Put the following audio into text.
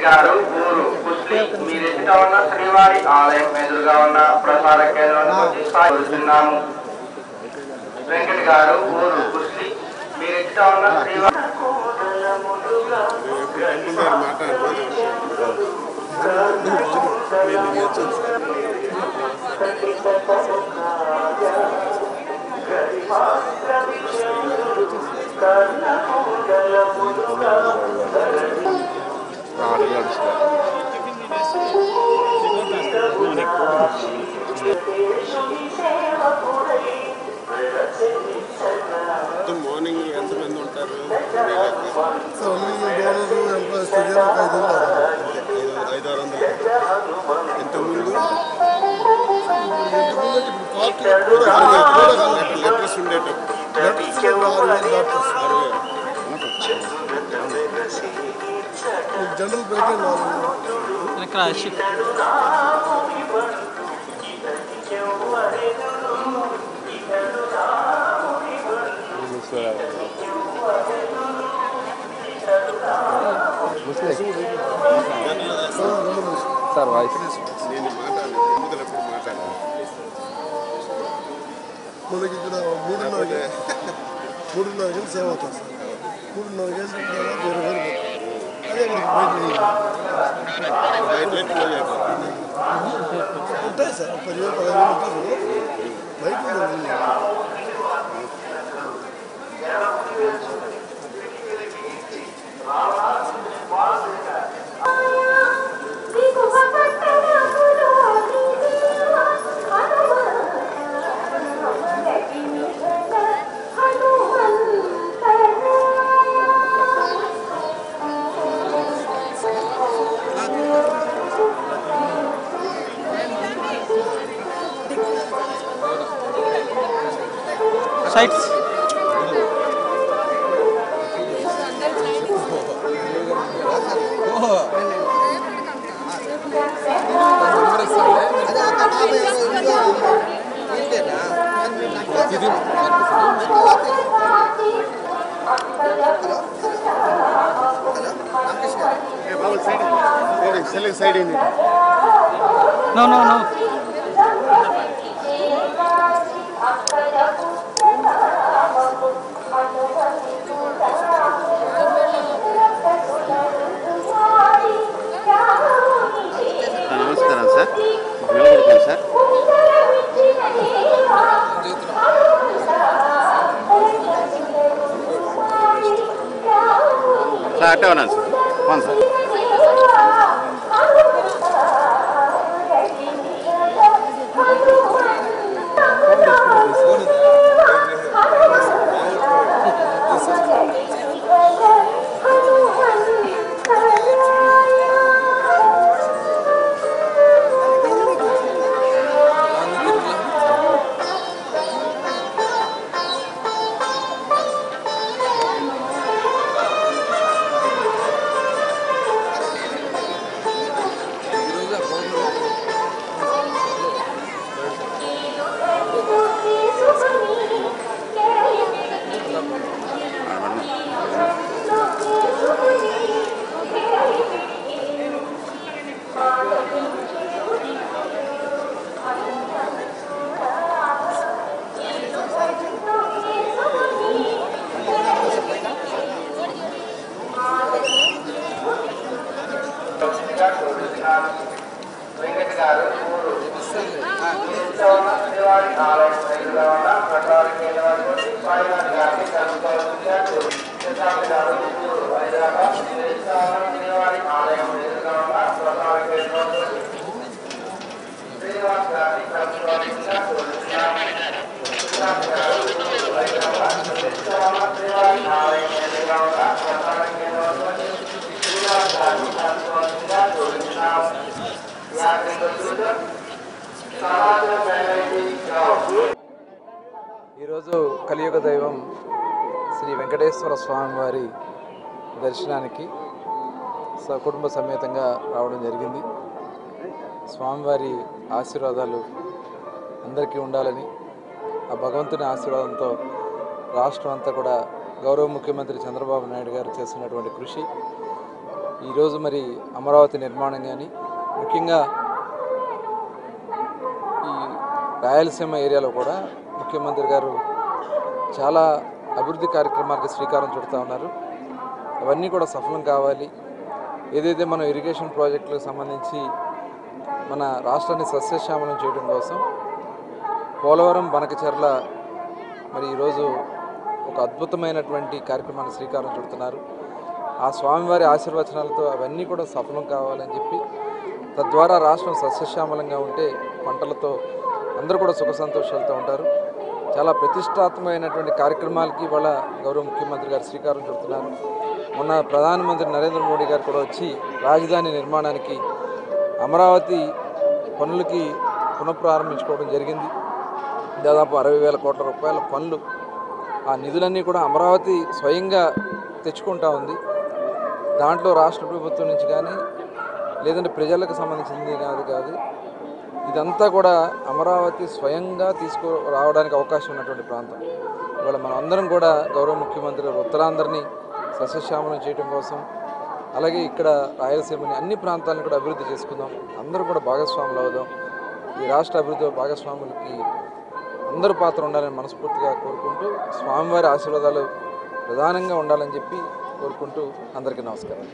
గారు ఊరు కుస్తి మీరెదుట ఉన్న శ్రీవారి ఆలయం ఎదురుగా ఉన్న ప్రసార కేంద్రానికి సాగుతున్నాము. వెంకట్ గారు ఊరు కుస్తి మీరెదుట ఉన్న శ్రీవారి మార్నింగ్ ఎంతమంది ఉంటారు? 500 ఇంతకుముందు లెటర్స్ జనరల్ బయట సార్ వాయిస్ నేను మాట్లాడాలి, ఎప్పుడు మాట్లాడాలి. మనకి ఇక్కడ 3:30 గంటలు సేవ అవుతుంది సార్. 3:30 గంటల అదే ఉంటాయి సార్. 10,000-15,000 ఉంటారు బయట. Sites side no no no నమస్కారం సార్, నిలబడుకోండి సార్. సార్ అట్టే ఉన్నాను సార్. అవును సార్. వెంకట్ గారు ఊరు శ్రీవారి ఆలయం ఎదురుగా ఉన్న ప్రసార కేంద్రానికి సాయినాథ్ గారిని కలుపుకోవాల్సిందిగా ఊరు హైదరాబాద్ శ్రీవారి ఆలయం ఎదురుగా ఉన్న ప్రసార కేంద్రానికి శ్రీనివాస్ గారిని కలుపుకోవాల్సిందిగా శ్రీనివాస్ గారు ఊరు హైదరాబాద్ శ్రీవారి ఆలయం ఎదురుగా ఉన్న ప్రసార కేంద్రానికి శ్రీనివాస్ గారిని కలుపుకోవాల్సిందిగా కోరుతున్నాం. ఈరోజు కలియుగ దైవం శ్రీ వెంకటేశ్వర స్వామి వారి దర్శనానికి సకుటుంబ సమేతంగా రావడం జరిగింది. స్వామివారి ఆశీర్వాదాలు అందరికీ ఉండాలని, ఆ భగవంతుని ఆశీర్వాదంతో రాష్ట్రం అంతా కూడా గౌరవ ముఖ్యమంత్రి చంద్రబాబు నాయుడు గారు చేస్తున్నటువంటి కృషి ఈరోజు మరి అమరావతి నిర్మాణం కానీ ముఖ్యంగా ఈ రాయలసీమ ఏరియాలో కూడా ముఖ్యమంత్రి గారు చాలా అభివృద్ధి కార్యక్రమాలకు శ్రీకారం చుడుతూ ఉన్నారు. అవన్నీ కూడా సఫలం కావాలి. ఏదైతే మనం ఇరిగేషన్ ప్రాజెక్టులకు సంబంధించి మన రాష్ట్రాన్ని సస్యశ్యామలం చేయడం కోసం పోలవరం బనకచెర్ల మరి ఈరోజు ఒక అద్భుతమైనటువంటి కార్యక్రమాన్ని శ్రీకారం చుడుతున్నారు. ఆ స్వామివారి ఆశీర్వచనాలతో అవన్నీ కూడా సఫలం కావాలని చెప్పి తద్వారా రాష్ట్రం సస్యశ్యామలంగా ఉంటే పంటలతో అందరూ కూడా సుఖ సంతోషాలతో ఉంటారు. చాలా ప్రతిష్టాత్మకమైనటువంటి కార్యక్రమాలకి ఇవాళ గౌరవ ముఖ్యమంత్రి గారు శ్రీకారం చుడుతున్నారు. మొన్న ప్రధానమంత్రి నరేంద్ర మోడీ గారు కూడా వచ్చి రాజధాని నిర్మాణానికి అమరావతి పనులకి పునఃప్రారంభించుకోవడం జరిగింది. దాదాపు 60,000 కోట్ల రూపాయల పనులు, ఆ నిధులన్నీ కూడా అమరావతి స్వయంగా తెచ్చుకుంటా ఉంది. దాంట్లో రాష్ట్ర ప్రభుత్వం నుంచి కానీ లేదంటే ప్రజలకు సంబంధించింది కాదు ఇదంతా కూడా అమరావతి స్వయంగా రావడానికి అవకాశం ఉన్నటువంటి ప్రాంతం. ఇవాళ మనం అందరం కూడా గౌరవ ముఖ్యమంత్రి ఉత్తరాంధ్రని సస్యశ్యామలం చేయడం కోసం, అలాగే ఇక్కడ రాయలసీమని అన్ని ప్రాంతాలను కూడా అభివృద్ధి చేసుకుందాం, అందరూ కూడా భాగస్వాములు అవుదాం. ఈ రాష్ట్ర అభివృద్ధి భాగస్వాములకి అందరూ పాత్ర ఉండాలని మనస్ఫూర్తిగా కోరుకుంటూ స్వామివారి ఆశీర్వాదాలు ప్రధానంగా ఉండాలని చెప్పి కోరుకుంటూ అందరికీ నమస్కారం.